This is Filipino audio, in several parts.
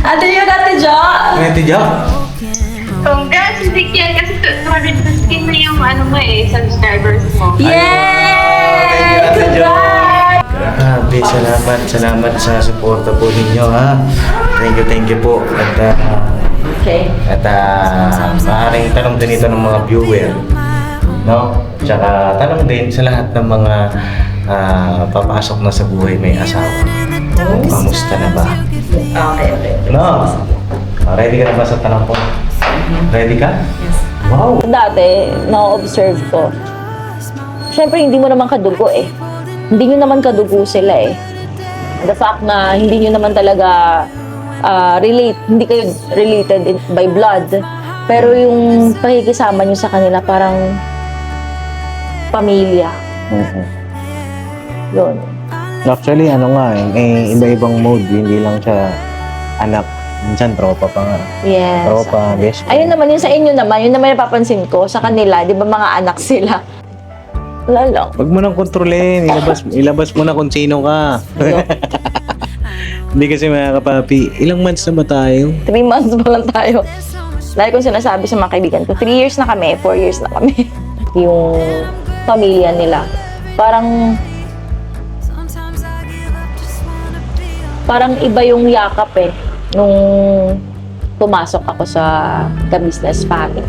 Ate yun, Ate Jo! Ate Jo? Congrats, Ezekiel, kasi 215 na yung subscribers mo. Yay! Thank you, Ate Jo. Congrats! Grabe, salamat sa suporta po ninyo, ha. Thank you po. Okay. Maaaring tanong din ito ng mga viewer, no? Tsaka tanong din sa lahat ng mga papasok na sa buhay may asawa. Kamusta na ba? Okay. No? Ready ka na ba sa tanong ko? Ready ka? Yes. Wow! Dati, na-observe ko, syempre hindi mo naman kadugo eh. Hindi nyo naman kadugo sila eh. The fact na hindi nyo naman talaga hindi kayo related by blood, pero yung pakikisama nyo sa kanila parang pamilya. Yun. Actually, iba-ibang mode. Hindi lang siya anak. Minsan, tropa pa nga. Yes. Tropa, best friend. Ayun naman, yun sa inyo naman, yun naman napapansin ko sa kanila, di ba mga anak sila? Wala lang. Huwag mo nang kontrolin. Ilabas mo na kung sino ka. Hindi kasi mga kapapi. Ilang months na ba tayo? 3 months pa lang tayo. Lagi kong sinasabi sa mga kaibigan ko, 3 years na kami, 4 years na kami. Yung pamilya nila. Parang iba yung yakap eh. Nung pumasok ako sa business family.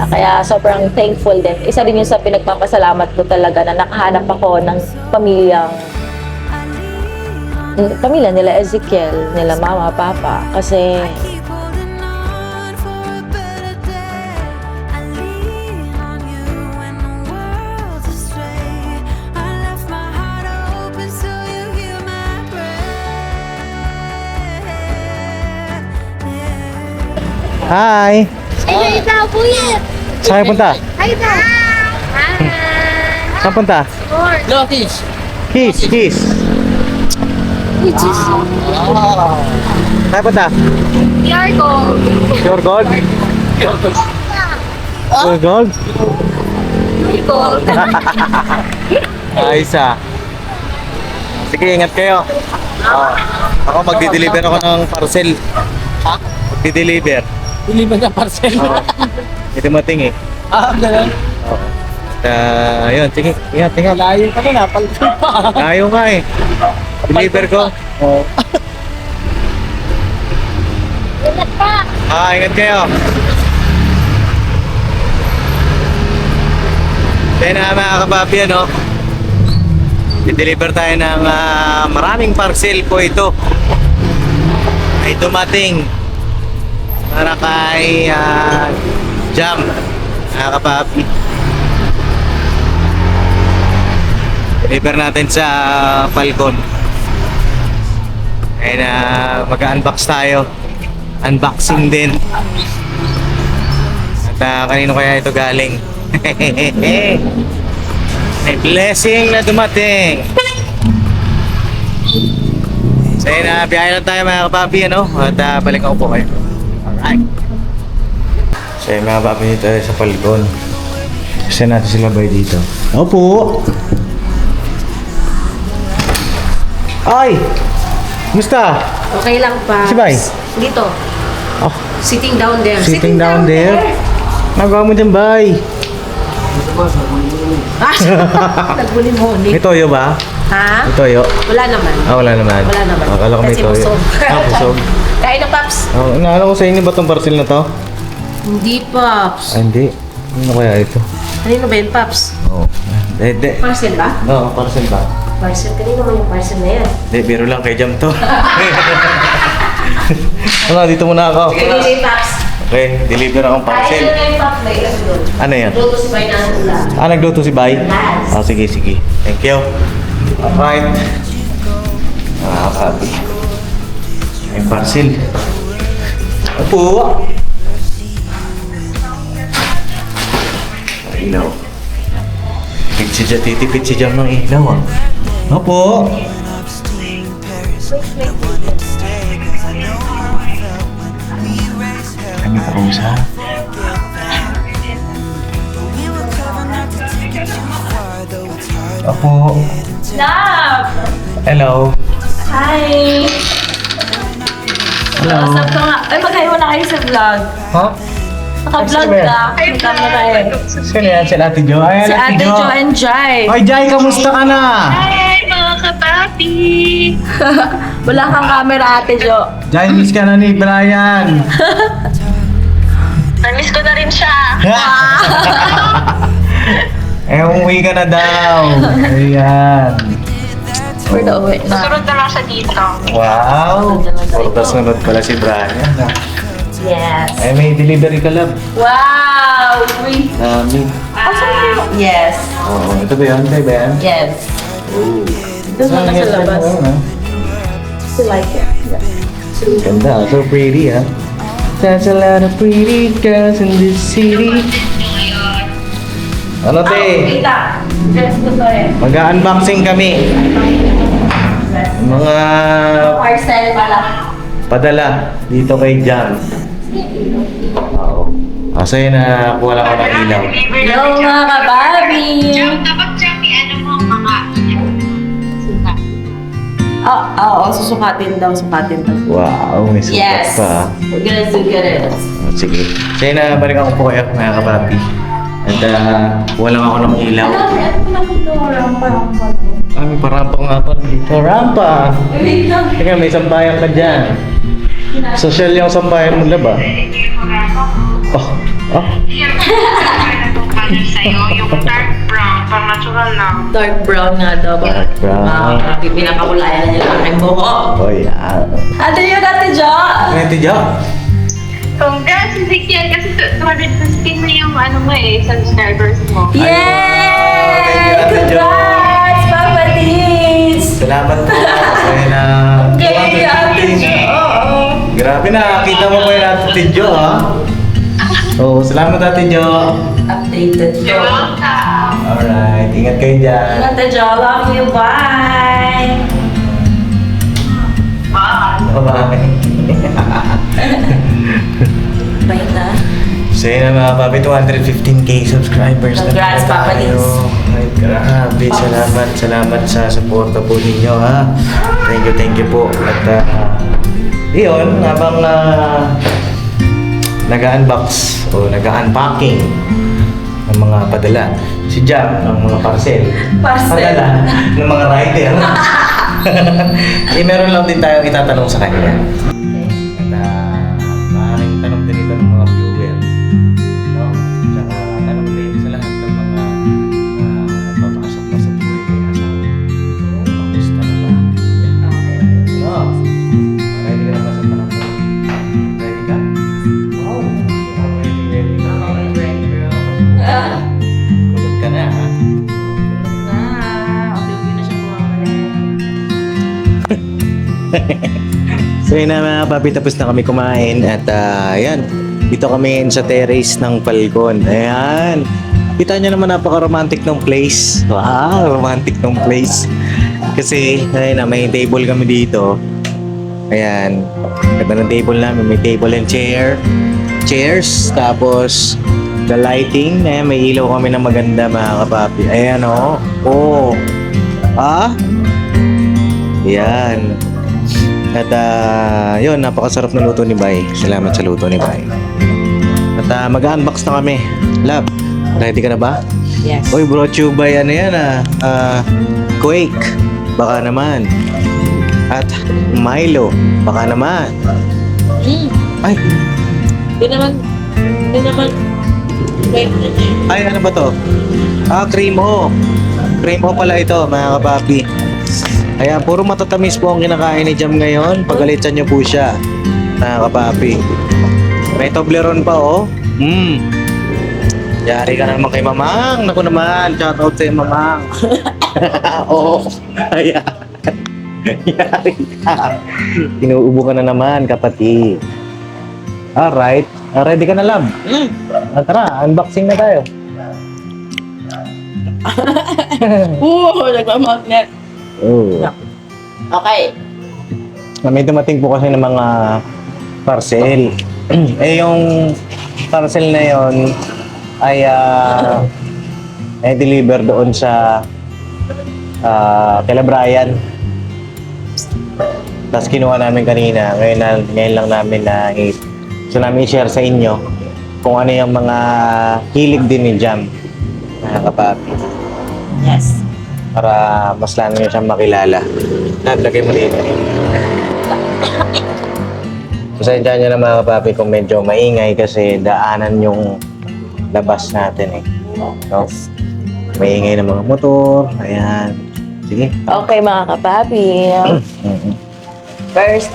Kaya sobrang thankful din. Isa din yun sa pinagpapasalamat ko talaga na nakahanap ako ng pamilya nila Ezekiel, nila mama, papa. Kasi Hi! Ay, ikaw, kuya! Saan kayo punta? Hi, ikaw! Saan punta? No, kiss. Kiss! Saan punta? PR ko! Pure Gold? Pure Gold? Ayos ah. Sige, ingat kayo. Ako magdi-deliver ako ng parcel. Ha? Magdi-deliver. Bili ba ng parcel? Ito mating eh. Ganun. Ayun, sige, ingat. Layo ka na, napalpal pa. Ayaw nga eh. Deliver ko. Oo. Ingat pa! Ingat kayo. Then mga kapapi, i-deliver tayo ng maraming parcel po ito. Ay dumating para kay Jam, mga kapapi. Deliver natin sa Falcon. And mag-unbox tayo. Unboxing din. At kanino kaya ito galing? May blessing na dumating. So yun, biyahe lang tayo mga kapapi, At balik ako po kayo. Alright. So yun mga kapapi, dito sa Falcon. Kasi natin sila bay dito. Opo! Ay! Kumusta? Okay lang pa. Si Bay? Dito. Oh, Sitting down there. sitting down there. Nagawa mo dyan, Bay. Nagbuli mo. May toyo ba? Ha? May toyo? Wala naman. Wala naman. Wala naman. Akala ko may Kasi toyo. busog. Busog. Kain na, Paps. Naalala ko sa inyo ba itong parcel na to? Hindi, Paps. Hindi. Ano kaya ito? Kanino ba yun, Paps? Oo. Parcel ba? Oo, parcel ba? Parcel. Kanino man yung parcel na yan? Hindi, biro lang kay Jam to. Dito muna ako. Kanino yung Paps? Okay, deliver akong Kain parcel. na yung Paps na ilang doon. Ano yan? Luto si Bay na ang ulam. Nagluto si Bay? Yes. Sige. Thank you. Alright. Kapi. May parcel. Opo. Ilaw. Titipid si Jam ng ilaw Opo. Kami kausap. Opo. Love! Hello. Hi! Kausap ko nga. Ay, magkayo na kayo sa vlog. Ha? Naka-vlog Ay, ka. May camera eh. Sino yan? Si Ate Jo? Ay, Si Ate Jo and Jai. Ay, Jai, kamusta ka na? Hi, mga kapapi! Wala kang camera, Ate Jo. Jai, miss ka na ni Brian. Namiss ko na rin siya. Eh, umuwi ka na daw. Ayan. We're the uwi na. Susunod na lang siya dito. Wow! Puro sunod pala si Brian. Yes. Eh, may delivery ka lang. Wow! Sweet. Dami. Yes. Oo, ito ba yan? Ito ba yan? Yes. Oo. Doon lang sa labas. I like it. Ganda, so pretty ah. There's a lot of pretty girls in this city. Ano te? Kita. Dress ko to eh. Mag-unboxing kami. Mga Parcel pala. padala dito kay Jam. Oo. Kasi nakuha lang ako ng ilaw. Hello mga kababi! Dapat siya, ano mo, mga suka. Oo, susukatin daw. Wow, may sukat Yes. pa. We're gonna do good. Oh, sige. Sige na, balik ako po kayo mga kapapi. At kuha lang ako ng ilaw. Ah, may parampa nga pa dito. Rampa! Teka, may sambayan ka dyan. Social yung sambayan mo ba? Oh, oh. Yan, color sa'yo, yung dark brown, pang natural lang. Dark brown nga daw. Dark brown. Pinakakulayan na nila ang aking buko. Oh, yeah. Ate yun, Ate Jo! Ito, Jo. Congrats, Ezekiel, kasi 215 na yung ano mo eh, subscribers mo. Yay! Ate Jo. Congrats, Papa Tis! Salamat po. Kasi na... Yay, Ate Jo! Grabe na, kita mo po yung Ate Jo, ha? Oo, salamat Ate Jo. Updated You're ko. welcome. Alright, ingat kayo dyan. Ate Jo, love you. Bye! Bye. Bye-bye. Bye na. So yun na mga papi, 215k subscribers na Congrats, tayo. Papa Liz. Ay, grabe. Salamat sa suporta po ninyo, ha. Thank you po. At yun, habang nag-unbox o nag-unpacking ng mga padala, si Jam ng mga parcel. Padala ng mga rider. Eh, meron lang din tayong itatanong sa kanya. At maaaring tanong din ito ng mga viewer. No? Tsaka tanong din sa lahat ng mga papasok na sa buhay kay asawa. Kamusta na ba? No? Ready ka na ba sa tanong mo? Ready ka? Wow! Ready ka? Kulot ka na, ha? So yun na mga papi, tapos na kami kumain at ayan, dito kami ngayon sa terrace ng Falcon. Ayan, kita nyo naman napaka-romantic ng place. Wow, romantic ng place. Kasi ayun na, may table kami dito. Ayan, ganda ng table namin, may table and chairs, tapos the lighting, ayan, may ilaw kami na maganda mga kapapi. Ayan o, oh. Ah? Ayan. At yun, napakasarap na luto ni Bay. Salamat sa luto ni Bay. At mag-unbox na kami. Love, ready ka na ba? Yes. Uy, brought you by ano yan Quake. Baka naman. At Milo. Baka naman. Ay, Hindi naman. ay ano ba to? Creamo. Creamo pala ito mga kapapi. Ayan, puro matatamis po ang kinakain ni Jam ngayon. Pagalitan niyo po siya, mga kapapi. May Toblerone pa, oh. Yari ka naman kay Mamang. Naku naman, shoutout sa'yo, Mamang. Oo, ayan. Yari ka. Inuubo ka na naman, kapatid. Alright. Ready ka na, love? Tara, unboxing na tayo. Nagmamagnet. Oh. Okay. May dumating po kasi ng mga parcel. Eh yung parcel na yon ay deliver doon sa kila Brian. Tapos kinuha namin kanina. Ngayon lang namin na gusto namin i-share sa inyo kung ano yung mga hilig din ni Jam. Mga kapapi. Yes. Para mas lalo nyo siyang makilala. Lagay mo dito. Pasensya nyo na mga kapapi kung medyo maingay kasi daanan yung labas natin eh. No? Maingay ng mga motor. Ayan. Sige. Okay mga kapapi. Mhm. First,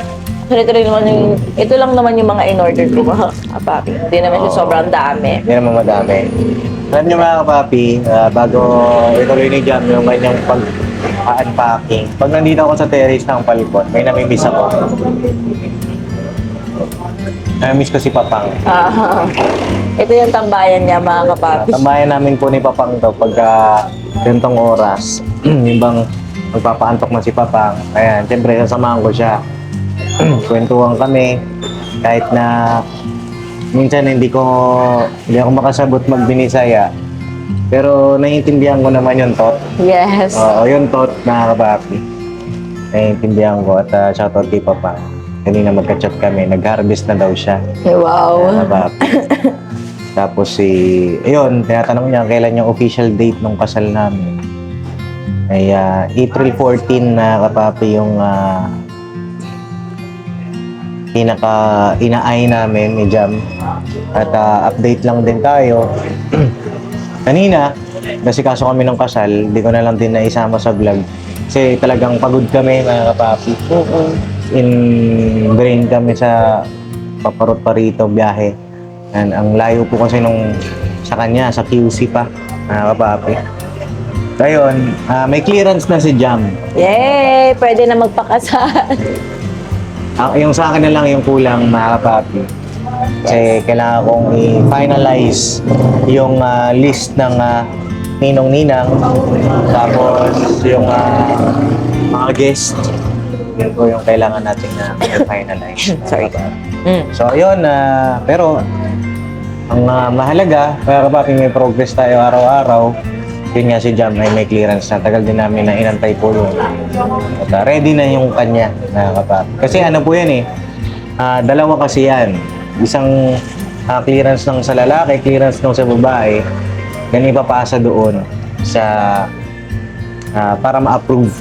ito lang naman yung mga in-order ko mga kapapi. Hindi naman siya sobrang dami. Hindi naman madami. Alam nyo mga kapapi, bago ituloy ni Jam yung kanyang pag-unpacking, pag nandito ako sa terrace ng Palipon, may namimiss ako. Namimiss ko si Papang. Ito yung tambayan niya mga kapapi. Tambayan namin po ni Papang to pag gantong oras. Yung bang magpapaantok na si Papang. Ayan, siyempre sasamahan ko siya. Kwentuhan kami. Kahit na minsan hindi ako makasabot magbinisaya. Pero naiintindihan ko naman yung thought. Yes. Oo, yung thought na kapapi. Naiintindihan ko at shoutout kay Papang. Kanina magka-chat kami, nag-harvest na daw siya. Wow. Kapapi. Tapos ayun, tinatanong niya kailan yung official date ng kasal namin. Ay April 14 na kapapi yung pinaka-inaay namin ni Jam. At update lang din tayo. Kanina, kasi kaso kami ng kasal, di ko na lang din naisama sa vlog. Kasi talagang pagod kami mga kapapi. In brain kami sa paparot pa rito, biyahe. And ang layo po kasi sa kanya, sa QC pa, mga kapapi. Ngayon, may clearance na si Jam. Yay! Pwede na magpakasal. Yung sa akin na lang yung kulang, mga kapapi. Kasi kailangan kong i-finalize yung list ng ninong-ninang. Tapos yung mga guest. Yun po yung kailangan natin na i-finalize. Sorry. So, yun. Pero, ang mahalaga, mga kapapi, may progress tayo araw-araw. Yun nga si Jam ay may clearance na. Tagal din namin na inantay po yun. At ready na yung kanya, mga kapapi. Kasi ano po yan dalawa kasi yan. Isang clearance ng sa lalaki, clearance ng sa babae. Yan ipapasa doon sa para ma-approve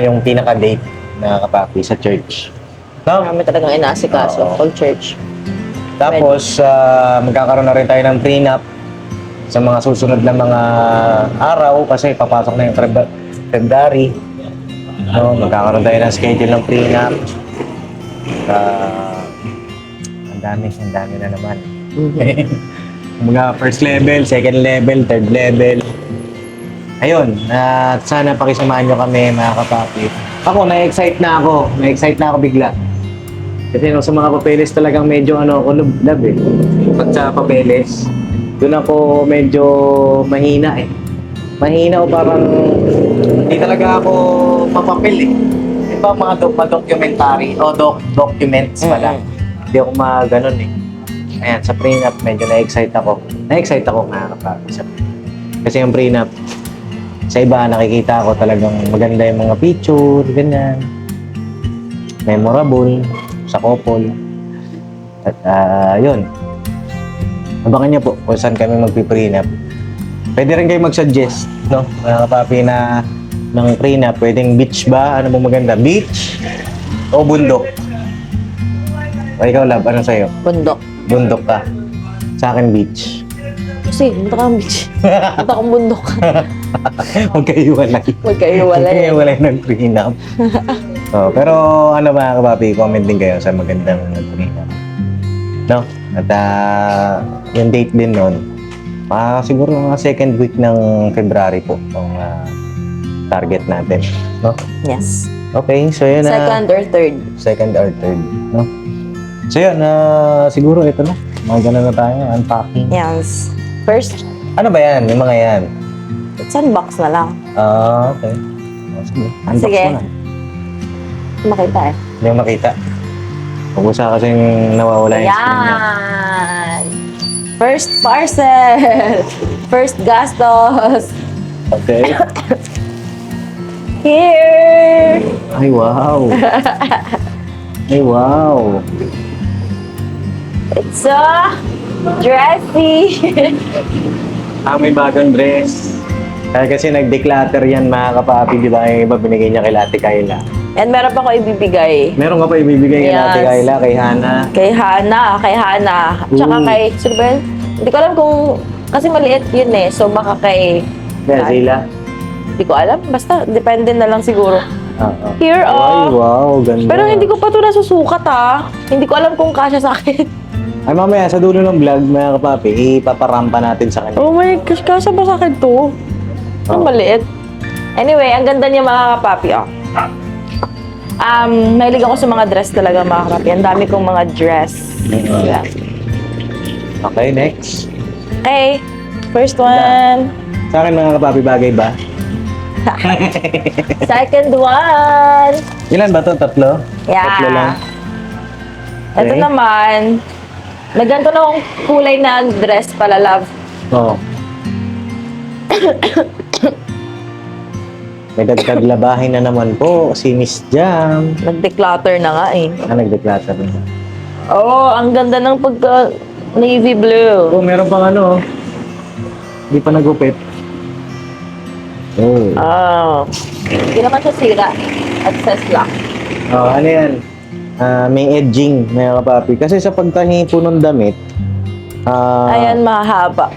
yung pinaka-date na kapapi sa church. No? Kami talagang inaasikaso. All church. Tapos, magkakaroon na rin tayo ng prenup sa mga susunod na mga araw kasi papasok na yung February. No? Magkakaroon tayo ng schedule ng prenup. Ang dami na naman. Mga first level, second level, third level. Ayun, sana pakisamahan nyo kami mga kapapi. Ako, na-excite na ako bigla. Kasi sa mga papeles talagang medyo love eh. Pag sa papeles, doon ako medyo mahina eh. Mahina o parang hindi talaga ako papapil eh. Di ba mga documentary o documents pala. Hindi ako maganon eh. Ayan, sa prenup medyo na-excite ako. Na-excite ako nga kapag kasi yung prenup, sa iba nakikita ko talagang maganda yung mga picture, ganyan. Memorable sa couple. At yun. Abangan niyo po kung saan kami magpi-prenup. Pwede rin kayo mag-suggest, no? Mga kapapi na ng prenup, pwedeng beach ba? Ano mo maganda? Beach o bundok? O ikaw, love, ano sa'yo? Bundok. Bundok ka. Sa akin, beach. Kasi, punta kang beach. Punta kang bundok. Magkaiwalay. Magkaiwalay ng prenup. Pero ano mga kapapi, comment din kayo sa magandang prenup. No? At yung date din nun, siguro mga second week ng February po ang target natin. No? Yes. Okay, so yun na. Second or third. Second or third. No? So yun, siguro ito na. Mga ganun na tayo, unpacking. Yes. First, Ano ba yan? Yung mga yan? it's unbox na lang. Okay. Sige. Unbox Sige. mo na. Makita eh. Hindi mo makita. Pag-usa kasing nawawala yung screen niya. Yan! First parcel! First gastos! Okay. Here! Ay, wow. Ay, wow. It's so dressy. May bagong dress. Kasi nag-declutter yan mga kapapi, di ba? Yung iba binigay niya kay Ate Kayla. And meron pa ko ibibigay. Meron ka pa ibibigay kay Yes. Ate Kayla, kay Hana. Kay Hana. Tsaka Ooh. kay, sino ba yun? Hindi ko alam kung, kasi maliit yun eh. So baka kay, Kaya sila. hindi ko alam. Basta, depende na lang siguro. Oo. Here, Ay, oh. wow, ganda. Pero hindi ko pa ito nasusukat ah. Hindi ko alam kung kasya sa akin. Ay, mamaya, sa dulo ng vlog, mga kapapi, ipaparampa natin sa kanya. Oh my gosh, kasya ba sa akin to? Ang maliit. Anyway, ang ganda niya mga kapapi, oh. Mahilig ako sa mga dress talaga mga kapapi. Ang dami kong mga dress. Yeah. Okay, next. Okay, first one. Sa akin, mga kapapi, bagay ba? Second one. Ilan ba to? Tatlo? Yeah. Tatlo lang. Ito Okay. naman, may ganito na akong kulay na dress pala, love. Oo. May dagdag labahin na naman po si Miss Jam. Nag-declutter na nga eh. Nag-declutter na. Oh, ang ganda ng pagka navy blue. Oh, meron pang ano. Hindi pa nagupit. Oh. Oh. Hindi naman siya sira. At says lang. Oh, ano yan? May edging, mga kapapi. Kasi sa pagtahi po ng damit, Ayan, mahaba.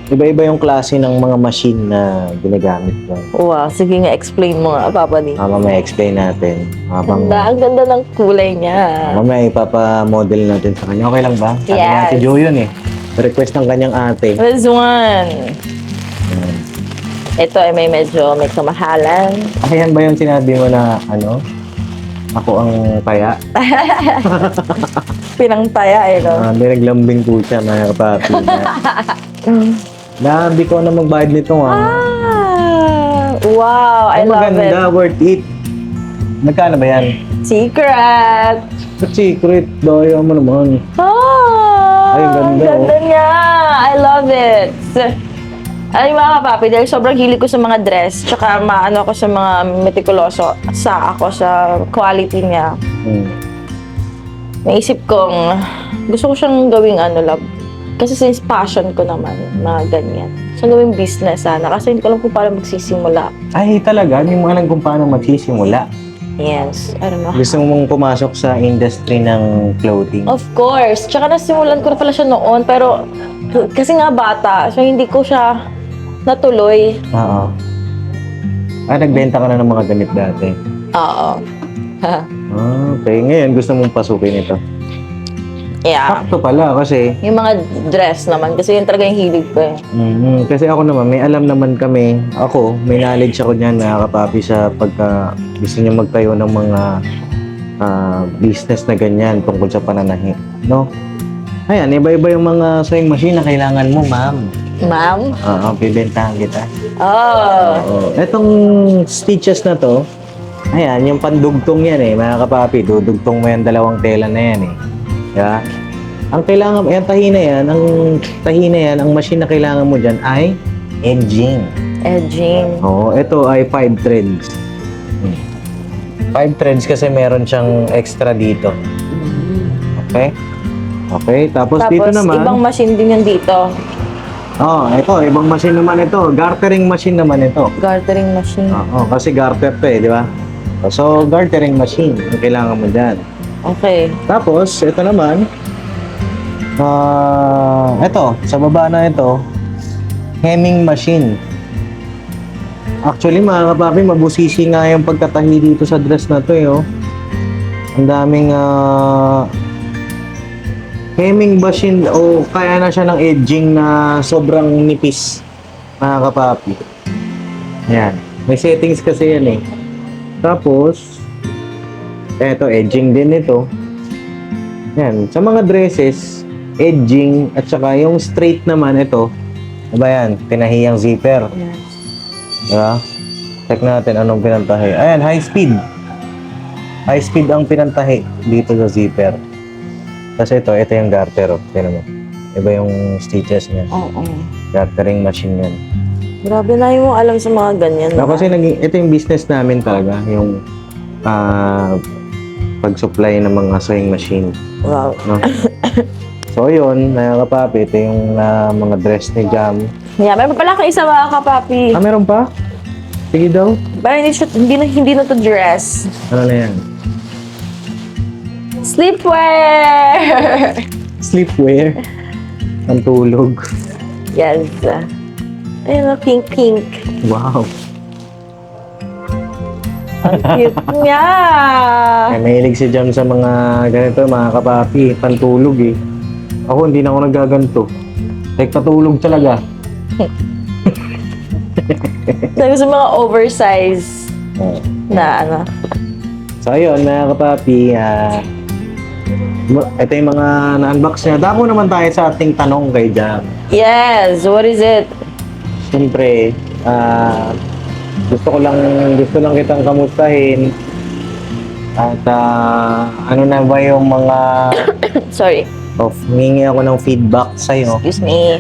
iba-iba yung klase ng mga machine na ginagamit doon. Wow, sige nga, explain mo nga, Papa ni. Mamaya explain natin. Habang Ang ganda ng kulay niya. mamaya ipapa-model natin sa kanya. Okay lang ba? Sabi Yes. ni Ate Jo yun eh. Request ng kanyang ate. This one. Ito ay may kamahalan. Ayan ba yung sinabi mo na ano? Ako ang kaya? Pinangtaya eh, no? May naglambing po siya, mga kapapi. Hindi ko na magbayad nito ha. Wow, I Ay, love maganda, it. worth it. Magkano ba yan? Secret. Secret, daya mo naman. Oh, Ay, ganda, ganda niya. I love it. Ay, mga kapapi, dahil sobrang hilig ko sa mga dress, tsaka maano ako sa mga meticuloso ako sa quality niya. Naisip kong, gusto ko siyang gawing love. Kasi since passion ko naman, mga ganyan. So, gawing business sana. Kasi hindi ko alam kung paano magsisimula. Ay, talaga? Hindi mo alam kung paano magsisimula. Yes, I don't know. Gusto mong pumasok sa industry ng clothing? Of course. Tsaka nasimulan ko na pala siya noon. Pero, kasi nga bata, so hindi ko siya natuloy. Oo. Nagbenta ka na ng mga damit dati? Oo. Okay. Ngayon, gusto mong pasukin ito? Yeah. Sakto pala kasi Yung mga dress naman, kasi yun talaga yung hilig ko eh. kasi ako naman, may alam naman kami. Ako, may knowledge ako dyan na kapapi sa pagka gusto niya magtayo ng mga business na ganyan tungkol sa pananahi. No? Ayan, iba-iba yung mga sewing machine na kailangan mo, ma'am. Ma'am? Oo, bibentahan kita. Oh. Etong stitches na to, ayan, yung pandugtong yan eh, mga kapapi. Dudugtong mo yan dalawang tela na yan eh. Yeah. Ang kailangan, yung tahi na yan, ang machine na kailangan mo dyan ay edging. Edging. Oo, ito ay 5 threads. 5 threads kasi meron siyang extra dito. Okay? Okay, tapos dito naman. Ibang machine din yan dito. Ito, ibang machine naman ito. Gartering machine naman ito. Gartering machine. Oo, kasi garter to eh, di ba? So, gartering machine, yung kailangan mo dyan. Okay. Tapos, ito naman, ito, sa baba na ito, hemming machine. Actually, mga kapapi, mabusisi nga yung pagkatahi dito sa dress na to eh, oh. Ang daming, hemming machine, o kaya na siya ng edging na sobrang nipis, mga kapapi. Yan. May settings kasi yan eh. Tapos, eto, edging din ito. Yan. Sa mga dresses, edging, at saka yung straight naman, ito. Diba yan? Pinahiyang zipper. Yes. Diba? Check natin anong pinantahi. Ayan, high speed. High speed ang pinantahi dito sa zipper. Kasi ito yung garter. Tignan mo. Iba yung stitches niya. Oo. Gartering machine yan. Grabe na yung alam sa mga ganyan. Kasi ito yung business namin talaga. Yung pag-supply ng mga sewing machine. Wow. No? So, yun, mga kapapi, ito yung mga dress ni Jam. Yeah, meron pala akong isa mga kapapi. Meron pa? Sige daw. Pero hindi na to dress. Ano na yan? Sleepwear! Sleepwear. Ang tulog. Yes. Ayun, pink. Wow. Ang cute niya. Ay, mahilig si Jam sa mga ganito, mga kapapi. Pantulog eh. Ako, hindi na ako nagaganto. Like, patulog talaga. Sabi sa mga oversize na ano. So, ayun, mga kapapi. Ito yung mga na-unbox niya. Dako naman tayo sa ating tanong kay Jam. Yes, what is it? Siyempre, gusto lang kitang kamustahin. At ano na ba yung mga Sorry, hingi ako ng feedback sa'yo excuse me.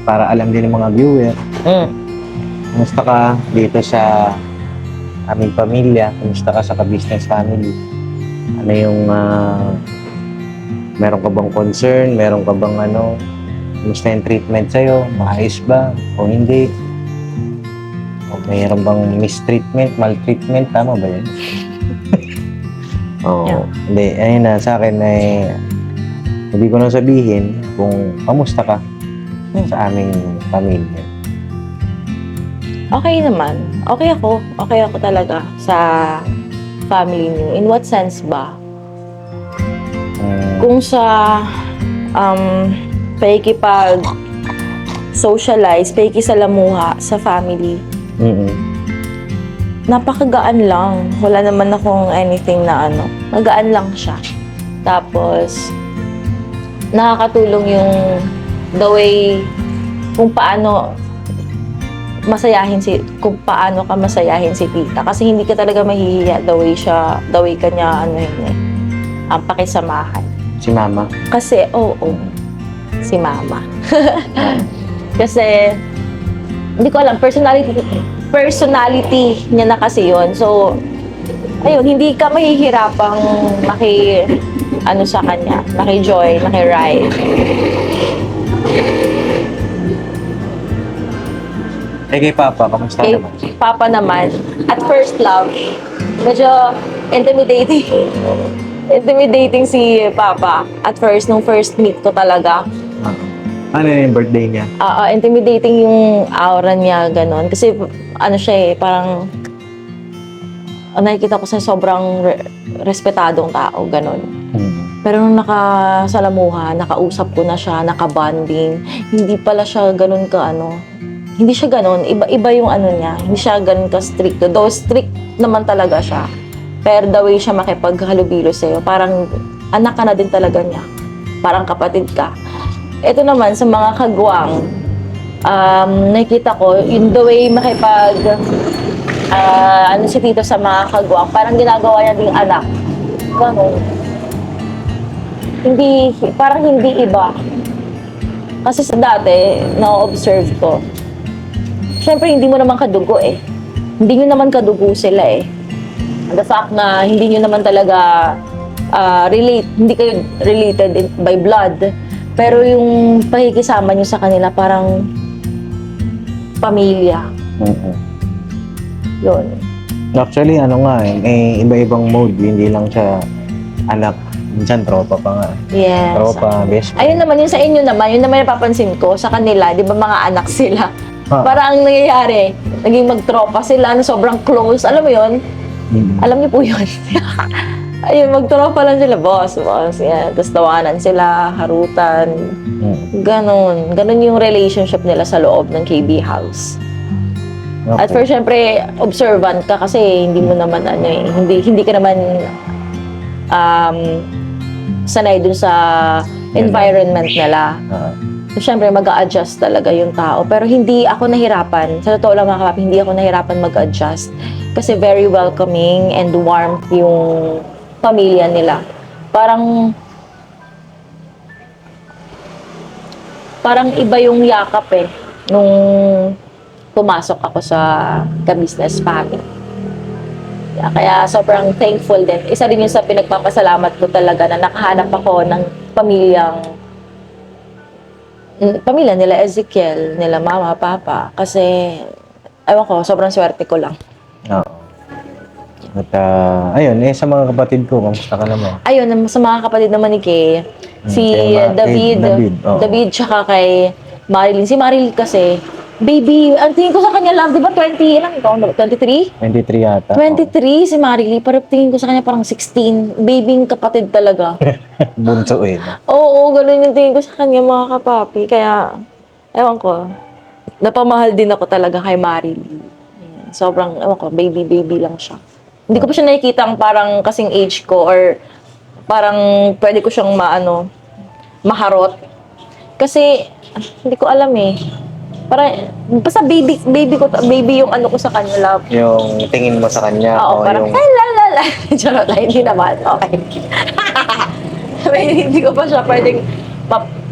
para alam din ng mga viewer. Kumusta ka dito sa aming pamilya? Kumusta ka sa ka-business family? Ano yung meron ka bang concern? Meron ka bang kumusta yung treatment sa'yo? Maayos ba? O hindi? O mayroon bang mistreatment, maltreatment? Tama ba yan? Oo. Yeah. Hindi, ayun na, sa akin ay hindi ko nang sabihin kung kamusta ka sa aming pamilya. Okay naman. Okay ako talaga sa family niyo. In what sense ba? Kung sa pakikipag socialize, pakikisalamuha sa family, napakagaan lang. Wala naman akong anything na magaan lang siya. Tapos, nakakatulong yung the way kung paano ka masayahin si tita. Kasi hindi ka talaga mahihiya the way kanya ang pakisamahan. Si mama? Kasi, si mama. Kasi, hindi ko alam, personality niya na kasi yun. So, ayun, hindi ka mahihirapang sa kanya, maki-joy, maki-ride. Kay Papa, kamusta Kay naman? Papa naman, at first love, medyo intimidating. Intimidating si Papa. At first, nung first meet ko talaga. Ano yung birthday niya? Intimidating yung aura niya, ganon. Kasi, siya parang, nakikita ko sa sobrang respetadong tao, ganon. Pero nung nakausap ko na siya, nakabonding, hindi pala siya ganon hindi siya ganon, iba yung niya, hindi siya ganon ka-strict. Though strict naman talaga siya. Pero the way siya makipaghalubilo sa'yo, parang anak ka na din talaga niya. Parang kapatid ka. Ito naman, sa mga kagwang, nakita ko, yung the way si Tito sa mga kagwang, parang ginagawa niya ding anak. Ganon. Parang hindi iba. Kasi sa dati, na-observe ko, syempre, hindi mo naman kadugo eh. Hindi nyo naman kadugo sila eh. The fact na hindi nyo naman talaga hindi kayo related by blood. Pero yung pakikisama nyo sa kanila, parang pamilya. Yun. Actually, iba-ibang mode. Hindi lang siya anak. Minsan, tropa pa nga. Yes. Tropa, best friend. Ayun naman, yung sa inyo naman, yun naman napapansin ko sa kanila, di ba mga anak sila? Parang ang nangyayari, naging magtropa sila, sobrang close. Alam mo yun? Alam niyo po yun. Ayun, magtropa lang sila, boss. Yan. Tapos tawanan sila, harutan. Ganon. Ganon yung relationship nila sa loob ng KB House. Okay. At first, syempre, observant ka kasi hindi mo naman hindi ka naman sanay dun sa environment nila. So, syempre, mag-a-adjust talaga yung tao. Pero hindi ako nahirapan. Sa totoo lang mga kapapi, hindi ako nahirapan mag-adjust. Kasi very welcoming and warm yung pamilya nila. Parang iba yung yakap nung pumasok ako sa ka-business family. Kaya sobrang thankful din. Isa rin yun sa pinagpapasalamat ko talaga na nakahanap ako ng pamilya nila Ezekiel, nila mama, papa. Kasi, ewan ko, sobrang swerte ko lang. Oo. At ayun, sa mga kapatid ko, kamusta ka naman? Ayun, sa mga kapatid naman ni Kay, si kay David, David, oo. David tsaka kay Marilyn. Si Marilyn kasi, baby, ang tingin ko sa kanya lang, di ba 20, ilang ito? 23? 23 yata. 23 si Marilyn, pero tingin ko sa kanya parang 16. Babying kapatid talaga. Bunso eh. Oo, ganun yung tingin ko sa kanya mga kapapi. Kaya, ewan ko, napamahal din ako talaga kay Marilyn. Ayan, sobrang, ewan ko, baby lang siya. Hindi ko pa siya nakikita ang parang kasing age ko or parang pwede ko siyang maharot. Kasi, hindi ko alam eh. Parang, basta baby yung ano ko sa kanya, love. Yung tingin mo sa kanya. Oo, o parang, yung... ay, la. Charot lang, hindi naman. Okay. Hindi ko pa siya pwedeng,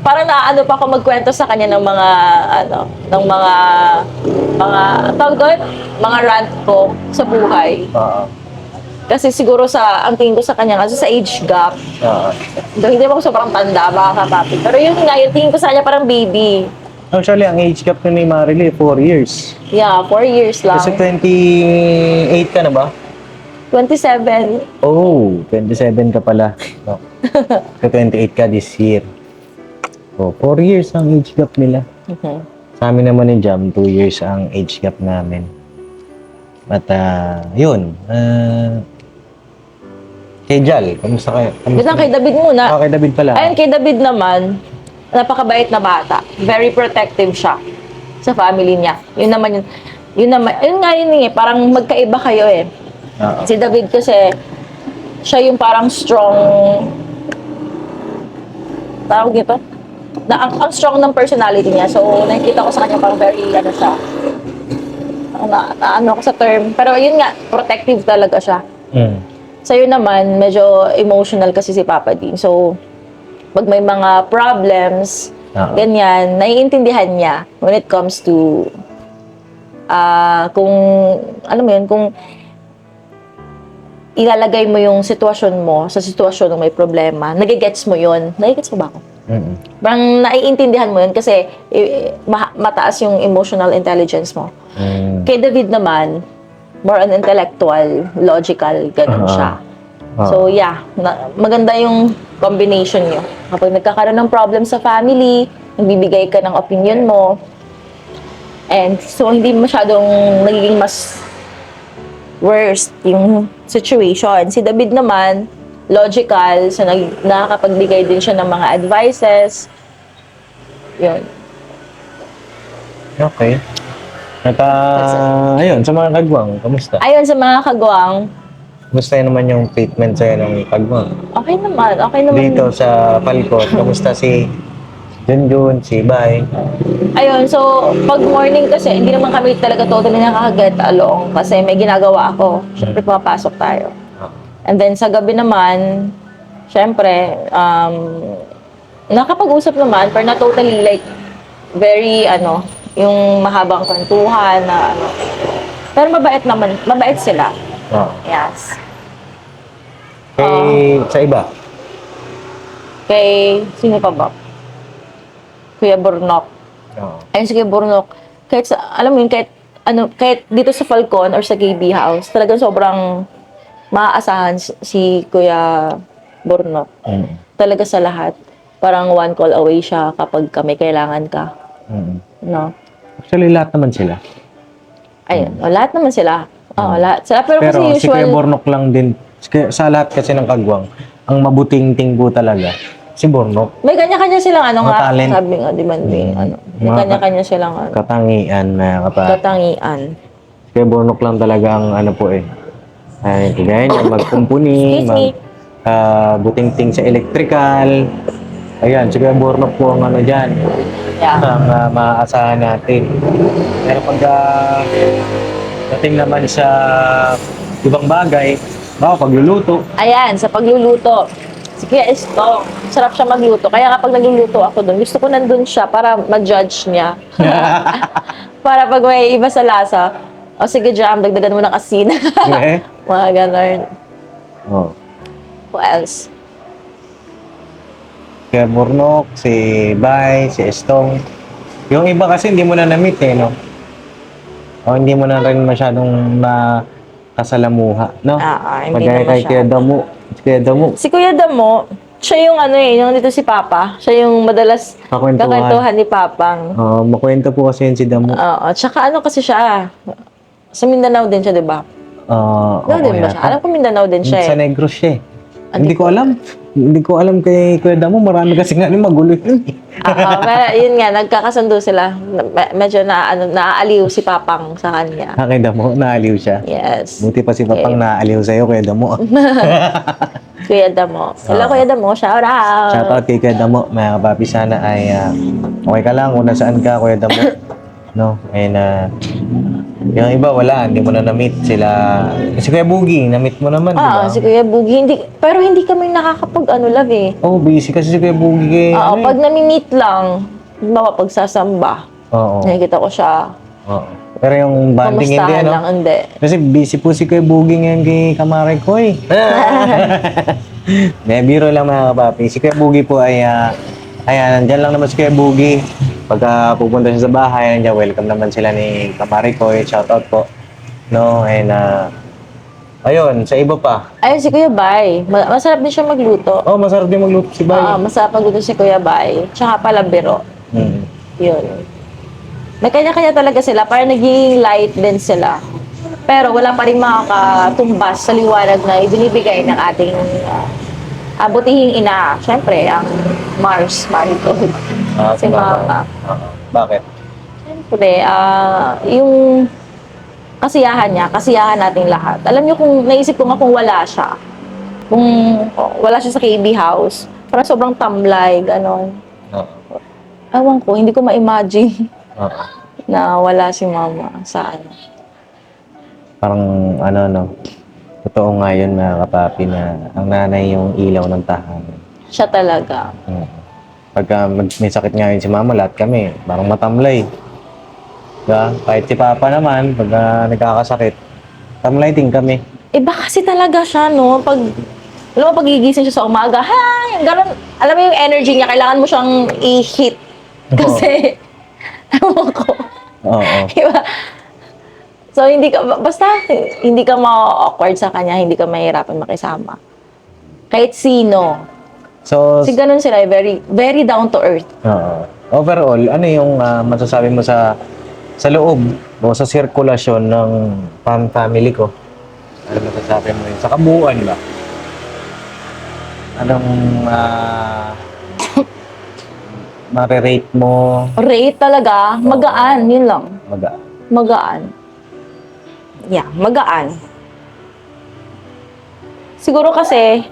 parang naano pa ako magkwento sa kanya ng mga, tawag doon, mga rant ko sa buhay. Oo. Kasi siguro ang tingin ko sa kanya, kasi sa age gap, Oo. hindi mo ako sobrang tanda, mga kapapi. Pero yun nga, yung tingin ko sa kanya parang baby. Actually, ang age gap ni Marily, 4 years. Yeah, 4 years lang. Kasi 28 ka na ba? 27. Oh, 27 ka pala. No. So, 28 ka this year. Oh, 4 years ang age gap nila. Mhm. Sa amin naman ni Jam, 2 years ang age gap namin. At yun. Kay Jal, kamusta kayo? Wait lang, kay David muna. Kay David pala. Ayun, kay David naman, napakabait na bata. Very protective siya sa family niya. Yun nga yun eh, parang magkaiba kayo eh. Oo. Si David kasi, siya yung parang strong, tawag dito? Ang strong ng personality niya. So, nakikita ko sa kanya parang very, siya, ano ko sa term. Pero yun nga, protective talaga siya. Mm. Sa'yo naman, medyo emotional kasi si Papa din. So, pag may mga problems, ganyan, naiintindihan niya when it comes to, kung, alam mo yun, kung ilalagay mo yung sitwasyon mo sa sitwasyon ng may problema, nagigets mo yun. Nagigets mo ba ako? Mm-mm. Parang naiintindihan mo yun kasi mataas yung emotional intelligence mo. Mm. Kay David naman, more on intellectual, logical, ganun siya. So yeah, maganda yung combination nyo. Kapag nagkakaroon ng problem sa family, nagbibigay ka ng opinion mo, and so hindi masyadong nagiging mas worst yung situation. Si David naman, logical, so nakakapagbigay din siya ng mga advices. Yun. Okay. At ayun, sa mga kagwang, kamusta? Ayun, sa mga kagwang, Kamusta naman yung treatment sa'yo ng kagwang? okay naman. Dito sa Falcon, kamusta si Junjun, si Bay? Ayun, so, pag morning kasi, hindi naman kami talaga totally nakaka-get along kasi may ginagawa ako. Siyempre, pumapasok tayo. And then, sa gabi naman, siyempre, nakapag-usap naman, pero not totally like, very, yung mahabang kwentuhan na, Pero mabait sila. Yes. Sa iba? Kay, sino pa ba? Kuya Bornok. Ayun si Kuya Bornok, alam mo yun, kahit dito sa Falcon or sa KB House, talagang sobrang maaasahan si Kuya Bornok. Talaga sa lahat. Parang one call away siya kapag may kailangan ka. No? Actually, lahat naman sila. Ayun, lahat naman sila. Oo, lahat sila. Pero kasi si Kuya usual, Bornok lang din. Sa lahat kasi ng kagwang, ang mabuting tingko talaga, si Bornok. may kanya-kanya silang talent. sabi nga, di ba, may Mga kanya-kanya silang Katangian na katangian. Si Kuya Bornok lang talaga ang ay, kagaya niya, magkumpuni, Excuse me. buting-ting sa electrical. Ayan, si Kuya Bornok po ang dyan. Yeah. Ang maaasahan natin. Pero pag dating naman sa ibang bagay, pagluluto. Ayan, sa pagluluto. Si Kuya Esto, sarap siya magluto. Kaya kapag nagluluto ako doon, gusto ko nandun siya para ma-judge niya. Para pag may iba sa lasa, O sige, Jam, dagdagan mo ng asin. Eh? Mga ganon. Oh. Who else? Kaya Burnok, si Bay, si Estong. Yung iba kasi hindi mo na na-meet eh, no? O hindi mo na rin masyadong nakasalamuha, no? Hindi Magaya na kay Kuya masyado. Damo. Si Kuya Damo. Si Kuya Damo, siya yung ano eh, yung dito si Papa. Siya yung madalas Kakwentuhan. kakwentuhan ni Papang. Makwento po kasi yun si Damo. Oo, tsaka ano kasi siya, sa Mindanao din siya, di ba? Oo, din ba siya? Alam ko Mindanao din siya Sa eh. Negros siya eh. Hindi ko alam. Hindi ko alam kay Kuya Damo. Marami kasi nga magulo yun. Pero yun nga, nagkakasundo sila. Medyo naaaliw si Papang sa kanya. Kay Damo, naaliw siya. Yes. Buti pa si Papang naaliw sa'yo, Kuya Damo. Kuya Damo. Hello, Kuya Damo. Shout out. Shoutout kay Kuya Damo. Mga kapapi, sana ay okay ka lang kung nasaan ka, Kuya Damo. No? And yung iba, wala. Hindi mo na na-meet sila. Si Kuya Boogie, na-meet mo naman, di ba? Si Kuya Boogie. Pero hindi kami love eh. Oh, busy kasi si Kuya Boogie kay... Oo, pag nami-meet lang, mapapagsasamba. Oo. Nakikita ko siya. Oo. Pero yung banding hindi, Kamustahan ano? lang, hindi. Kasi busy po si Kuya Boogie ngayon kay Kamare ko eh. Biro lang mga kapapi. Si Kuya Boogie po ay, ayan, nandyan lang naman si Kuya Boogie. Pagka pupunta siya sa bahay, nandiyan, welcome naman sila ni Kamare ko. Shoutout po. No, and ayun, sa iba pa. Ayun, si Kuya Bay. Masarap din siya magluto. Oh, masarap din magluto si Bay. Masarap magluto si Kuya Bay. Tsaka pala biro. Mm. Yun. May kanya-kanya talaga sila. Parang naging light din sila. Pero wala pa rin makakatumbas sa liwanag na ibinibigay ng ating butihing ina. Siyempre, ang Mars, Maritol. Si Mama. Bakit? Siyempre, yung kasiyahan niya, kasiyahan nating lahat. Alam niyo kung naisip ko nga kung wala siya. Kung wala siya sa KB house, parang sobrang tamlay, ganon. Ewan ko, hindi ko ma-imagine na wala si Mama sa ano. Parang ano, no? Totoo nga yun mga kapapi na ang nanay yung ilaw ng tahanan. Siya talaga. Pagka may sakit nga yun si Mama, lahat kami, parang matamlay. Diba? Kahit si Papa naman, pagka nagkakasakit, tamlay din kami. Iba kasi talaga siya, no? Alam mo, pagigising siya sa umaga, hi! Ganun, alam mo yung energy niya, kailangan mo siyang i-hit. Kasi, ewan ko. Oo. Diba? So, basta, hindi ka ma-awkward sa kanya, hindi ka mahirapan makisama. Kahit sino. So, Kasi ganun sila, very, very down to earth. overall, ano yung masasabi mo sa loob o sa sirkulasyon ng family ko? Ano masasabi mo yun? Sa kabuuan ba? Anong ma-rate mo? Rate talaga, magaan, yun lang. Magaan. Yeah, magaan. Siguro kasi,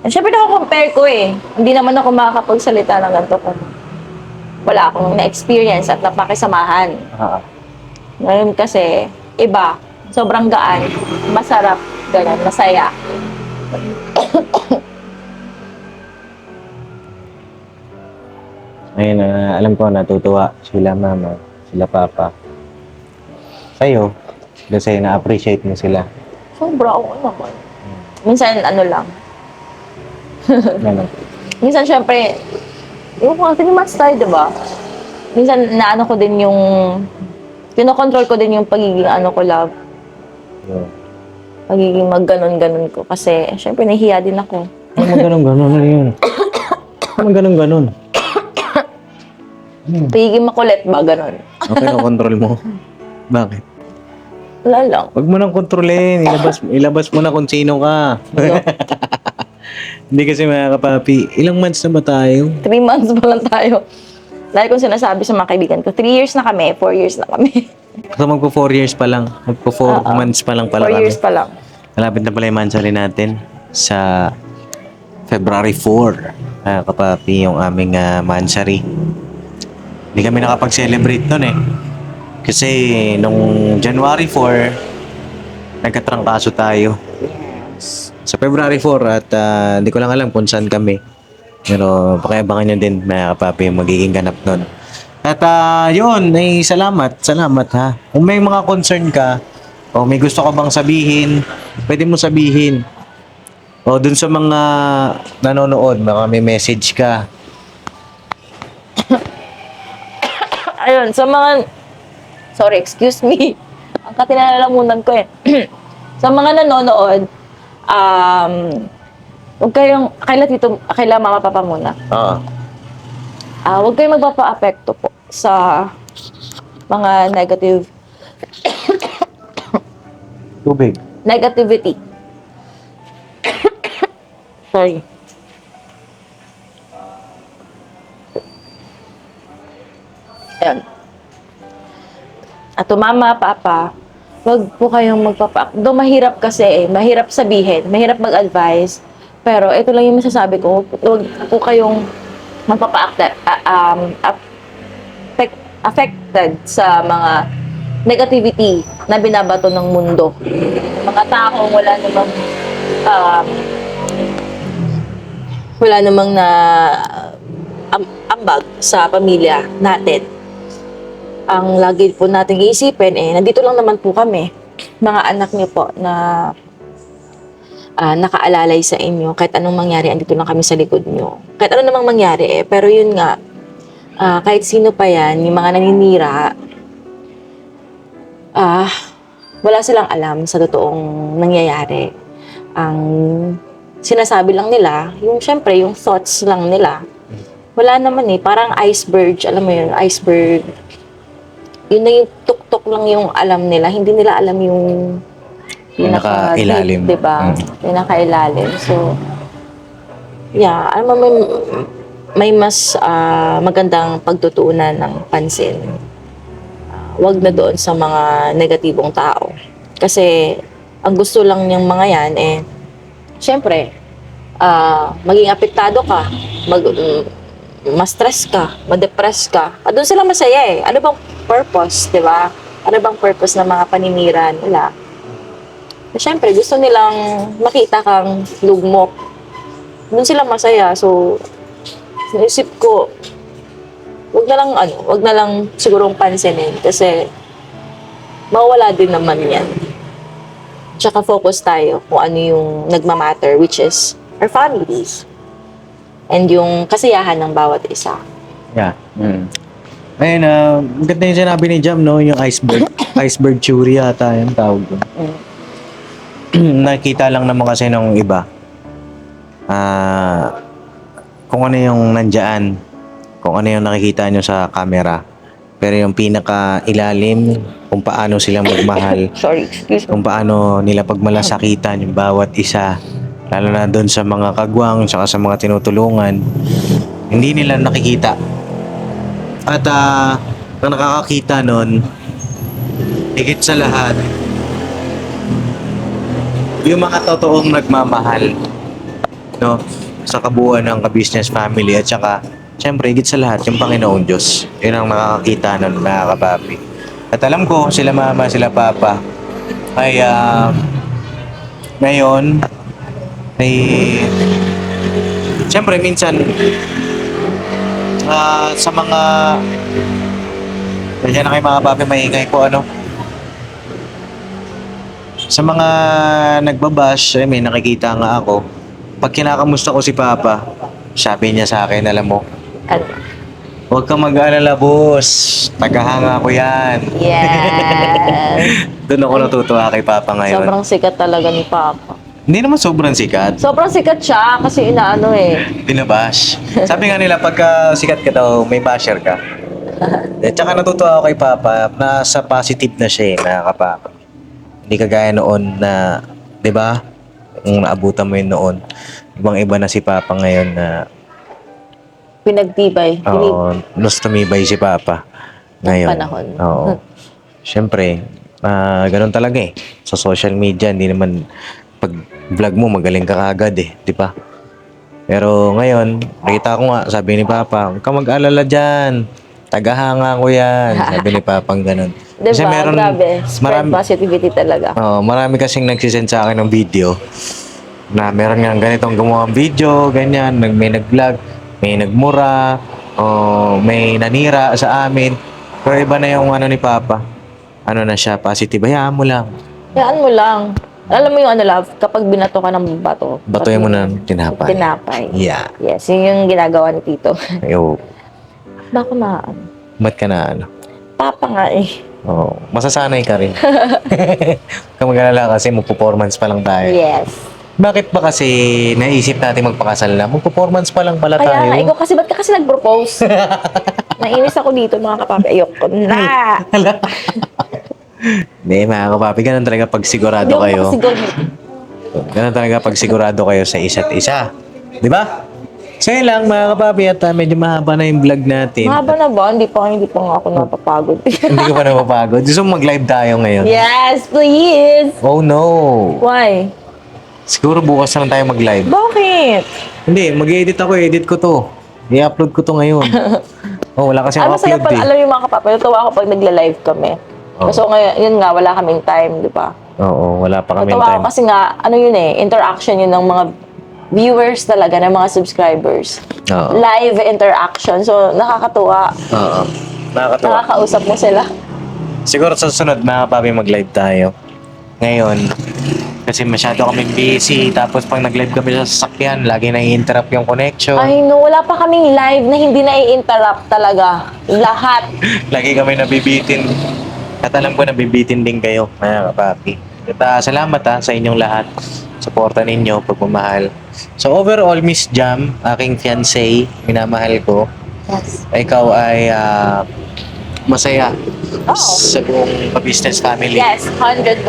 syempre compare ko eh. Hindi naman ako makakapagsalita ng ganito kung wala akong na-experience at napakisamahan. Ngayon kasi, iba. Sobrang gaan. Masarap. Ganun. Masaya. Ngayon, alam ko natutuwa sila Mama, sila Papa. Sa'yo, kasi na-appreciate mo sila. Sobra ako naman. Minsan, ano lang. Ano? Minsan, syempre, yung mga 3 months tayo, diba? Minsan, naano ko din yung, kinokontrol ko din yung pagiging ano ko, love. Pagiging mag-ganon-ganon ko. Kasi, syempre, nahihiya din ako. Ano maganon-ganon? Ano yun? Ano maganon-ganon? Pagiging makulit ba, ganon? Okay, no-control mo. Bakit? Wala lang. Huwag mo nang kontrolin. Ilabas mo na kung sino ka. Hindi kasi mga kapapi, ilang months na ba tayo? 3 months pa lang tayo. Lagi kong sinasabi sa mga kaibigan ko, 3 years na kami, 4 years na kami. So magpo 4 years pa lang. Magpo 4 months pa lang pala 4 kami. years pa lang. Malapit na pala yung mansari natin sa February 4. Mga kapapi, yung aming mansari. Hindi kami nakapag-celebrate nun eh. Kasi nung January 4, nagkatrangkaso tayo. Sa February 4 at hindi ko lang alam kung saan kami. Pero pakiabangan nyo din mga kapapi yung magiging ganap nun. At yun, salamat ha. Kung may mga concern ka, o may gusto ka bang sabihin, pwede mo sabihin. O dun sa mga nanonood, baka may message ka. Ayun, sa mga... Sorry, excuse me. Ang katinalalamunan ko eh. Sa mga nanonood, huwag kayong... Kaila mama papa muna. Oo. Huwag kayong magpapa-apekto po sa mga Tubig. negativity. Sorry. Ayan. At mama, papa, wag po kayong magpapa-apekto. Mahirap kasi mahirap sabihin, mahirap mag-advise. Pero ito lang yung masasabi ko, wag po kayong affected sa mga negativity na binabato ng mundo. Mga taong wala namang na ambag sa pamilya natin. Ang lagi po nating iisipin nandito lang naman po kami, mga anak niyo po na nakaalalay sa inyo. Kahit anong mangyari, andito lang kami sa likod nyo. Kahit ano namang mangyari pero yun nga, kahit sino pa yan, yung mga naninira, wala silang alam sa totoong nangyayari. Ang sinasabi lang nila, syempre, yung thoughts lang nila. Wala naman parang iceberg, alam mo yun, iceberg. Yun na yung tuktok lang yung alam nila. Hindi nila alam yung pinaka-ilalim. Diba? Pinaka-ilalim. So, yeah, alam mo, may mas magandang pagtutuunan ng pansin. Wag na doon sa mga negatibong tao. Kasi, ang gusto lang niyang mga yan, syempre, maging apektado ka, ma-stress ka, ma-depress ka. Doon sila masaya Ano bang purpose, di ba? Ano bang purpose ng mga paninira nila? Siyempre, gusto nilang makita kang lugmok. Doon sila masaya. So, naisip ko, wag na lang sigurong pansinin kasi mawala din naman yan. Tsaka focus tayo kung ano yung nagmamatter, which is our families. And yung kasiyahan ng bawat isa. Yeah. Ayun, maganda yung sinabi ni Jam, no? Yung iceberg theory yata yung tawag doon. Nakita lang naman kasi ng iba. Kung ano yung nandyan, kung ano yung nakikita nyo sa camera. Pero yung pinaka-ilalim, kung paano sila magmahal, Sorry, excuse me. kung paano nila pagmalasakitan yung bawat isa, lalo na doon sa mga kagwang, tsaka sa mga tinutulungan, hindi nila nakikita. At ang nakakakita nun, higit sa lahat, yung mga totoong nagmamahal, no, sa kabuuan ng ka-business family, at saka siyempre, higit sa lahat, yung Panginoong Diyos. Yun ang nakakakita nun, mga kapapi. At alam ko, sila mama, sila papa, ay ngayon, ay siyempre, minsan, sa mga kaya na kayo mga papi, maingay po, sa mga nagbabash, may nakikita nga ako, pag kinakamusta ko si Papa, sabi niya sa akin, alam mo, huwag kang mag-alala, boss. Tagahanga ko yan. Yes. Doon ako natutuwa kay Papa ngayon. Sobrang sikat talaga ni Papa. Hindi naman sobrang sikat. Sobrang sikat siya kasi inaano Binabash. Sabi nga nila, pagka sikat ka daw, may basher ka. At saka natutuwa ako kay Papa, nasa positive na siya mga kapapa. Hindi kagaya noon na, di ba? Kung naabutan mo yun noon, ibang-iba na si Papa ngayon na pinagtibay. oo, mas tumibay si Papa ngayon. Panahon. Oo. Siyempre, ganun talaga sa social media, hindi naman pag vlog mo, magaling ka kagad di ba? Pero ngayon, nakita ko nga, sabi ni Papa, huwag ka mag-alala dyan. Tagahanga ko yan. Sabi ni Papang ganun. Diba? Grabe. Spread positivity talaga. Marami kasing nagsisend sa akin ng video na meron nga ganitong gumawang video, ganyan, may nag-vlog, may nagmura, may nanira sa amin. Pero iba na yung ano ni Papa. Ano na siya, positive. Hayaan mo lang. Hayaan mo lang. Alam mo yung ano, love, kapag binato ka ng bato. Batuhin mo na ng tinapay. Tinapay. Yeah. Yes, yun yung ginagawa ni Tito. Ayo. Bako na, Ba't ka na ano? Papa nga eh. Oo. Masasanay ka rin. Kung mag-alala kasi magpo-performance pa lang tayo. Yes. Bakit ba kasi naisip natin magpakasal na? Magpo-performance pa lang pala Kaya tayo. nga, ikaw kasi, ba't ka kasi nag-propose? Nainis ako dito, mga kapapi. Ayoko na. Hindi, mga kapapi, ganun talaga pag sigurado Hindi ako kayo. makasiguro. Ganun talaga pag sigurado kayo sa isa't isa. Di ba? So yun lang, mga kapapi, at medyo mahaba na yung vlog natin. Mahaba na ba? Hindi pa nga ako napapagod. Hindi ko pa napapagod. Gusto mo mag-live tayo ngayon? Yes, please! Oh no! Why? Siguro bukas na lang tayo mag-live. Bakit? Hindi, mag-edit ako. Edit ko to. I-upload ko to ngayon. Oh, wala kasi Ano masaya upload pala, eh. alam yung mga kapapi, natuwa ako pag nagla-live kami. Oo. So ngayon, yun nga, wala kaming time, di ba? Oo, wala pa kami Natuwa ako time. kasi nga, ano yun eh, interaction yun ng mga viewers talaga, ng mga subscribers. Oo. Live interaction. So, nakakatuwa. Oo. Nakakatawa. Nakakausap mo sila. Siguro sa susunod, mga papi, mag-live tayo. Ngayon, kasi masyado kami busy. Tapos pag nag-live kami sa sasakyan, lagi na-interrupt yung connection. Ay no, wala pa kaming live na hindi na-i-interrupt talaga. Lahat. Lagi kami nabibitin. At alam ko nabibitin din kayo, mga kapapi. At salamat sa inyong lahat. Suporta ninyo, pagmamahal. So overall, Miss Jam, aking fiancé, minamahal ko. Yes. Ikaw ay masaya Oh. sa buong business family. Yes, 101%.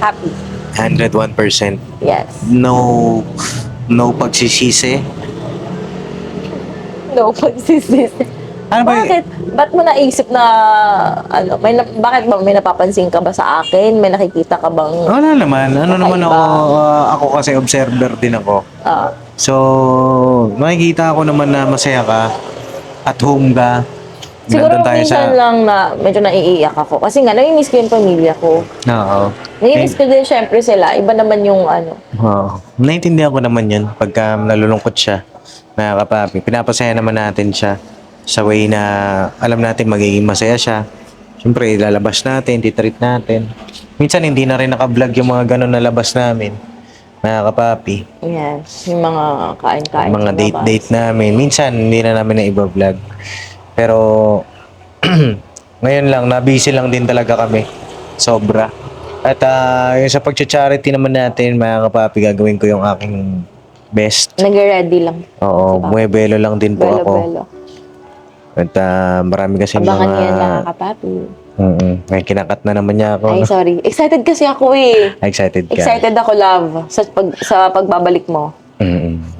Happy. 101%. Yes. No pagsisisi. No pagsisisi. Ano ba? Bakit? Ba't mo naisip na, ano, bakit ba may napapansin ka ba sa akin? May nakikita ka bang, Wala naman. Ano naman Kakaiba. ako, ako kasi observer din ako. ah, So, makikita ko naman na masaya ka, at home ka. siguro Nandun tayo minsan lang na medyo naiiyak ako. Kasi nga, namimiss ko yung pamilya ko. Oo. Namimiss ko din syempre sila. Iba naman yung ano. Oo. Naintindihan ko naman yun pagka nalulungkot siya, mga kapapi. Pinapasaya naman natin siya sa way na alam natin magiging masaya siya. Siyempre, ilalabas natin, titreat natin. Minsan, hindi na rin naka-vlog yung mga ganun na labas namin, mga kapapi. Yes, yung mga kain-kain. Mga sa labas. date-date namin. Minsan, hindi na namin na iba-vlog. Pero, ngayon lang, na-busy lang din talaga kami. Sobra. At yung sa pag-charity naman natin, mga kapapi, gagawin ko yung aking best. Nag-ready lang. Oo, buwebelo lang din po ako. Belo-belo. At marami kasi Abangan mga... niya mga kapapi. May kinakat na naman niya ako. Ay, no? sorry. Excited kasi ako eh. Excited ka. Excited ako, love, sa pagbabalik mo.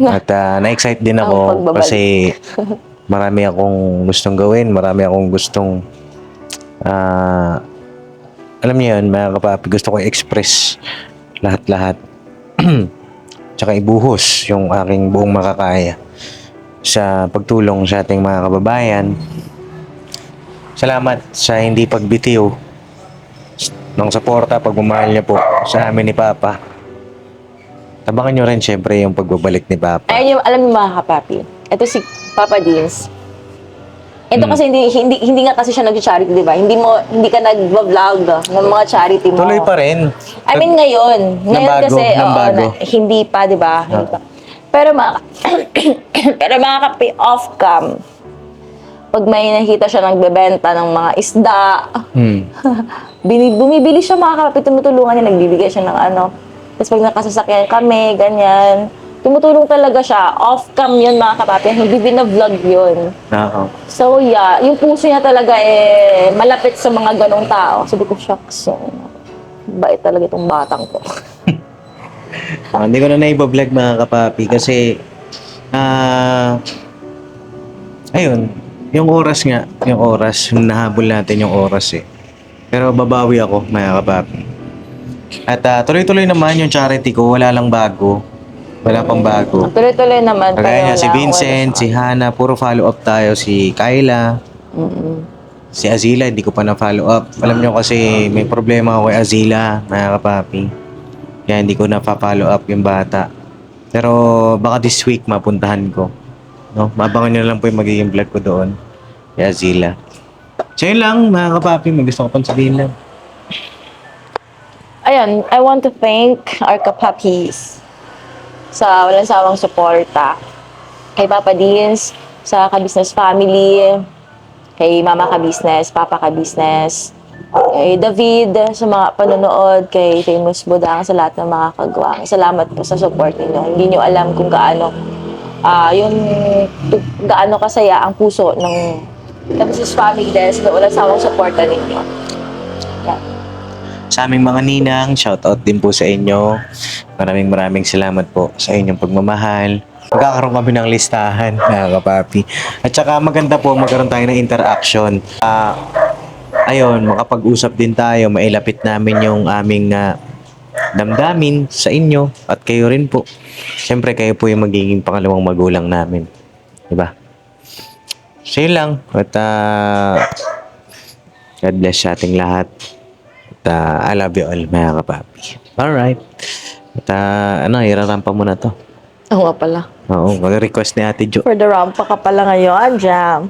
At na-excite din Ang ako pagbabalik. kasi marami akong gustong gawin. Marami akong gustong... alam niyo yun, mga kapapi, gusto ko i-express lahat-lahat. Tsaka ibuhos yung aking buong makakaya sa pagtulong sa ating mga kababayan. Salamat sa hindi pagbitiw ng suporta, pagmamahal niyo po sa amin ni Papa. Tabangan niyo rin syempre yung pagbabalik ni Papa. Ayun yung, alam mo mga kapapi, ito si Papa Dins. Ito kasi hindi nga kasi siya nag-charity, di ba? Hindi ka nag-vlog ng mga charity mo. Tuloy pa rin. I mean ngayon. Ngayon bago, kasi, ng oo, bago. hindi pa, di ba? Hindi pa. Pero mga kape, off-cam, pag may nakita siya nagbebenta ng mga isda, bumibili siya mga kape, tumutulungan niya, nagbibigay siya ng ano. Tapos pag nakasasakyan kami, ganyan, tumutulong talaga siya. Off-cam yun mga kapapi, hindi binavlog yun. Oo. So yeah, yung puso niya talaga malapit sa mga ganong tao. Sabi ko, shucks, bait talaga itong batang ko. Hindi ko na naiba-vlog mga kapapi kasi ayun, yung oras nga, nahabol natin yung oras eh. Pero babawi ako mga kapapi. At tuloy-tuloy naman yung charity ko, wala lang bago. Wala pang bago. Tuloy-tuloy naman. Kagaya niya pero si wala- Vincent, si Hana, puro follow up tayo. Si Kyla, si Azila, hindi ko pa na-follow up. Alam niyo kasi may problema ako kay Azila, mga kapapi. Kaya hindi ko na-follow up yung bata. Pero baka this week mapuntahan ko. No? Mabangan nyo lang po yung magiging vlog ko doon. Kaya Zila. So yun lang, mga kapapi. May gusto ko pang sabihin lang. Ayun, I want to thank our kapapis sa walang sawang suporta. Kay Papa Dins, sa Ka-Business Family, kay Mama Ka-Business, Papa Ka-Business, kay David sa mga panonood, kay Famous Budang sa lahat ng mga kagawang. Salamat po sa support ninyo. Hindi nyo alam kung gaano gaano kasaya ang puso ng Ka-Business Family dahil sa walang sawang suporta ninyo. Yeah. Sa aming mga ninang, shoutout din po sa inyo. Maraming salamat po sa inyong pagmamahal. Magkakaroon kami ng listahan, mga kapapi. At saka maganda po, magkaroon tayo ng interaction. Ayun, makapag-usap din tayo, mailapit namin yung aming damdamin sa inyo at kayo rin po. Siyempre, kayo po yung magiging pangalawang magulang namin. Diba? So yun lang. At God bless sa ating lahat. At I love you all, mga kapapi. Alright. At irarampa mo na to. Oo nga pala. Oo, mag-request ni Ate Jo. For the rampa ka pala ngayon, Jam.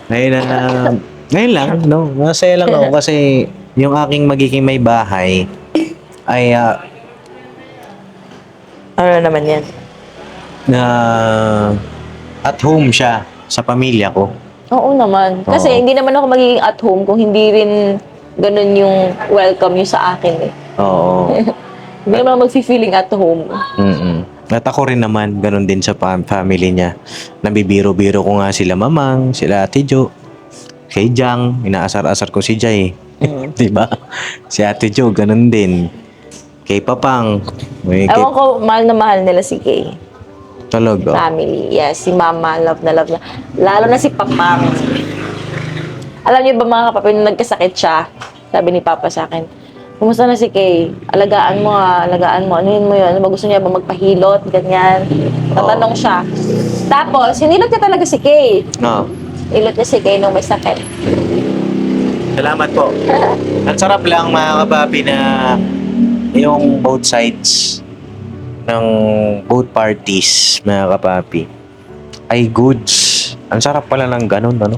Ngayon lang, no? Masaya lang ako kasi yung aking magiging may bahay ay Ano naman yan? at home siya sa pamilya ko. Oo naman. Kasi Oo. hindi naman ako magiging at home kung hindi rin ganun yung welcome nyo sa akin eh. Oo. Hindi naman ako mag-feeling at home. At ako rin naman, ganun din sa family niya. Nabibiro-biro ko nga sila mamang, sila Ate Jo, kay Jang, inaasar-asar ko si Jay. Diba? Si Ate Jo, ganun din. Kay Papang. Ewan ko, mahal na mahal nila si Kay. Talaga. Family. Yes, si Mama, love na love niya. Lalo na si Papang. Alam niyo ba mga kapatid, nung nagkasakit siya, sabi ni Papa sa akin, kumusta na si Kay? Alagaan mo alagaan mo. Ano yun mo yun? Ano ba gusto niya ba magpahilot? Ganyan. Tatanong siya. Tapos, hinilot niya talaga si Kay. No. Hilot niya si Kay nung may sakit. Salamat po. Ang sarap lang mga kababi na yung both sides ng both parties, mga kapapi, ay goods. Ang sarap pala ng ganun, ano?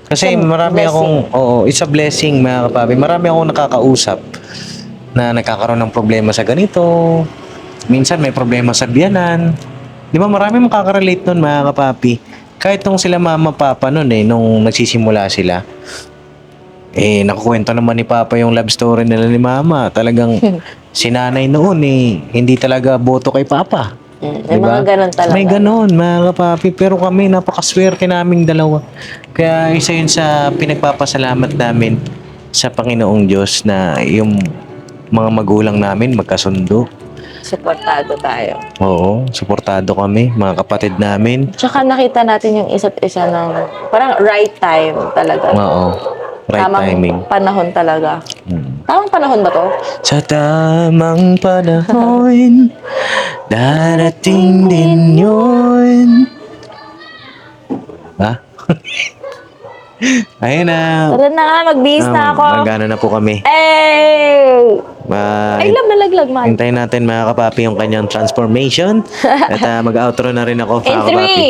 Kasi It's a marami blessing. it's a blessing, mga kapapi. Marami akong nakakausap na nagkakaroon ng problema sa ganito. Minsan may problema sa biyanan. Di ba marami makaka-relate nun, mga kapapi. Kahit nung sila mama, papa nun nung nagsisimula sila, nakukwento naman ni Papa yung love story nila ni Mama. Talagang si nanay noon hindi talaga boto kay Papa. May mga ganun talaga. May ganun, mga kapapi. Pero kami, napakaswerte naming dalawa. Kaya isa yun sa pinagpapasalamat namin sa Panginoong Diyos na yung mga magulang namin magkasundo. Suportado tayo. Oo, suportado kami, mga kapatid namin. Tsaka nakita natin yung isa't isa ng parang right time talaga. Oo, right Tamang timing. panahon talaga. Tamang panahon ba to? Sa tamang panahon, darating din yun. Ha? Ayun na. Tara na nga, mag-bihis na ako. Magana na po kami. Ay! Ay, nalaglag man. Hintayin natin mga kapapi yung kanyang transformation. At mag-outro na rin ako, In mga kapapi.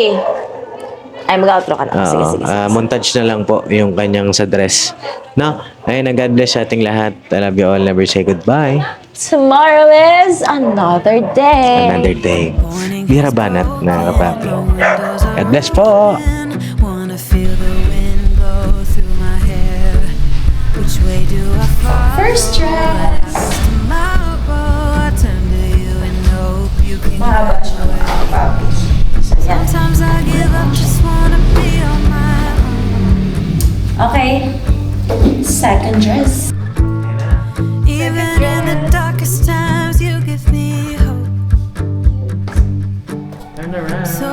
3! Ay, mag-outro ka na. Sige, sige. Montage na lang po yung kanyang sa dress. No? Ayun na, God bless sa ating lahat. I love you all. Never say goodbye. Tomorrow is another day. Another day. Bira banat, mga kapapi. God bless po. Wanna feel the wind blow through my hair. Which way do I fall? First dress. Tomorrow I turn to you and hope you can Mahaba catch siya, my mga kapapi. Sometimes I give up, just wanna be on my own. Okay. Second dress. Even in the darkest times, you give me hope. Turn around. So